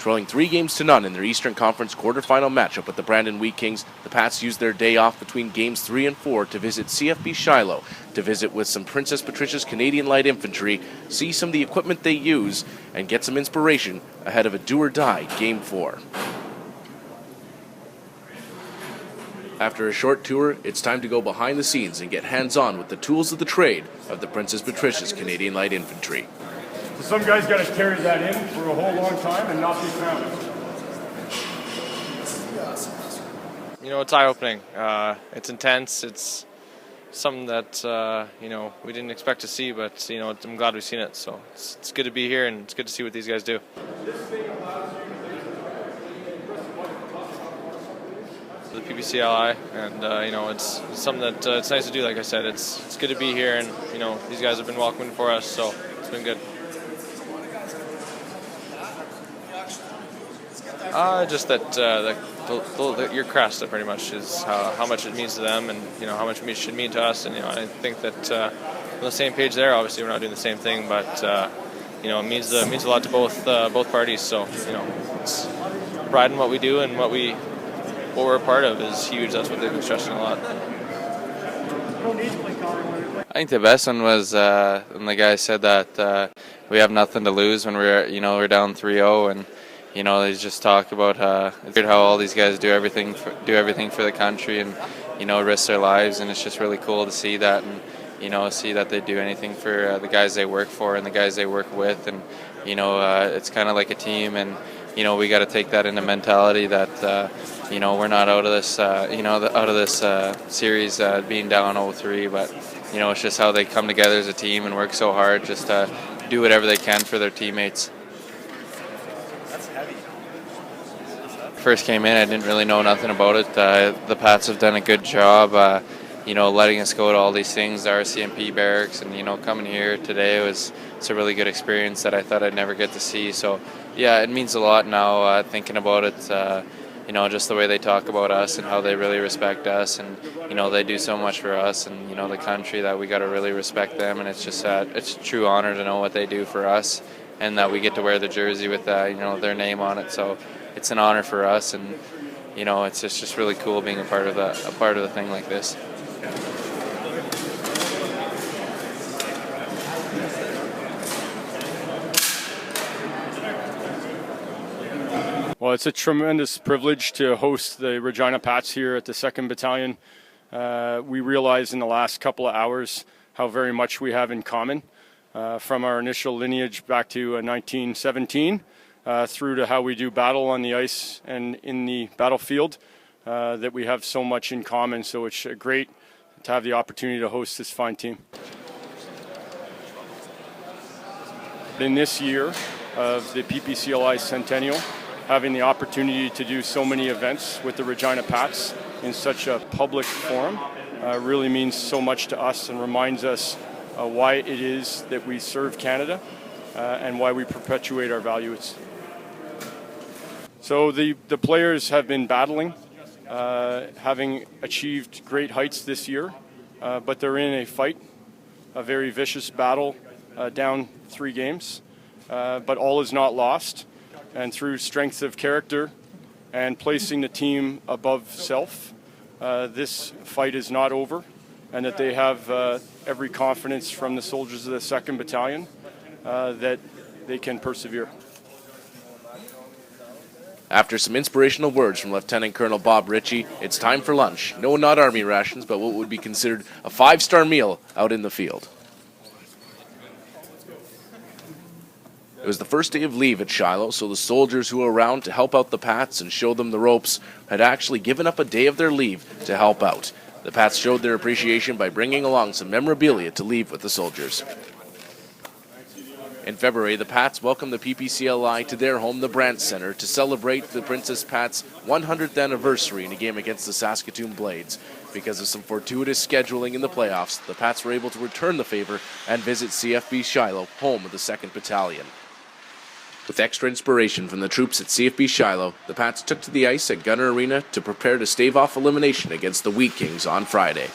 Trailing 3-0 in their Eastern Conference quarterfinal matchup with the Brandon Wheat Kings, the Pats used their day off between games 3 and 4 to visit CFB Shilo, to visit with some Princess Patricia's Canadian Light Infantry, see some of the equipment they use, and get some inspiration ahead of a do-or-die Game 4. After a short tour, it's time to go behind the scenes and get hands-on with the tools of the trade of the Princess Patricia's Canadian Light Infantry. Some guys got to carry that in for a whole long time and not be found. You know, it's eye-opening. It's intense. It's something that, we didn't expect to see, but, I'm glad we've seen it. So it's good to be here, and it's good to see what these guys do. The PPCLI, and, it's something that it's nice to do, like I said. It's good to be here, and, these guys have been welcoming for us, so it's been good. Just that your crest, that pretty much is how much it means to them, and how much it should mean to us. And I think that we're on the same page there. Obviously, we're not doing the same thing, but it means a lot to both parties. So it's pride in what we do and what we're a part of is huge. That's what they've been stressing a lot. I think the best one was when the guy said that we have nothing to lose when we're down 3-0, and they just talk about how all these guys do everything for the country, and risk their lives, and it's just really cool to see that, and see that they do anything for the guys they work for and the guys they work with, and it's kind of like a team, and we got to take that into mentality that we're not out of this series being down 0-3, but it's just how they come together as a team and work so hard just to do whatever they can for their teammates. First came in, I didn't really know nothing about it. The Pats have done a good job, letting us go to all these things, the RCMP barracks, and coming here today it's a really good experience that I thought I'd never get to see. So yeah, it means a lot now thinking about it. Just the way they talk about us and how they really respect us, and they do so much for us and the country that we got to really respect them, and it's just it's a true honor to know what they do for us, and that we get to wear the jersey with their name on it. So it's an honor for us, and it's just really cool being a part of the thing like this. Well, it's a tremendous privilege to host the Regina Pats here at the 2nd Battalion. We realized in the last couple of hours how very much we have in common, from our initial lineage back to 1917. Through to how we do battle on the ice and in the battlefield, that we have so much in common. So it's great to have the opportunity to host this fine team. In this year of the PPCLI Centennial, having the opportunity to do so many events with the Regina Pats in such a public forum really means so much to us, and reminds us why it is that we serve Canada and why we perpetuate our values. So the players have been battling, having achieved great heights this year, but they're in a fight, a very vicious battle, down 3 games. But all is not lost, and through strength of character and placing the team above self, this fight is not over, and that they have every confidence from the soldiers of the 2nd Battalion that they can persevere. After some inspirational words from Lieutenant Colonel Bob Ritchie, it's time for lunch. No, not Army rations, but what would be considered a 5-star meal out in the field. It was the first day of leave at Shilo, so the soldiers who were around to help out the Pats and show them the ropes had actually given up a day of their leave to help out. The Pats showed their appreciation by bringing along some memorabilia to leave with the soldiers. In February, the Pats welcomed the PPCLI to their home, the Brandt Center, to celebrate the Princess Pats' 100th anniversary in a game against the Saskatoon Blades. Because of some fortuitous scheduling in the playoffs, the Pats were able to return the favor and visit CFB Shilo, home of the 2nd Battalion. With extra inspiration from the troops at CFB Shilo, the Pats took to the ice at Gunner Arena to prepare to stave off elimination against the Wheat Kings on Friday.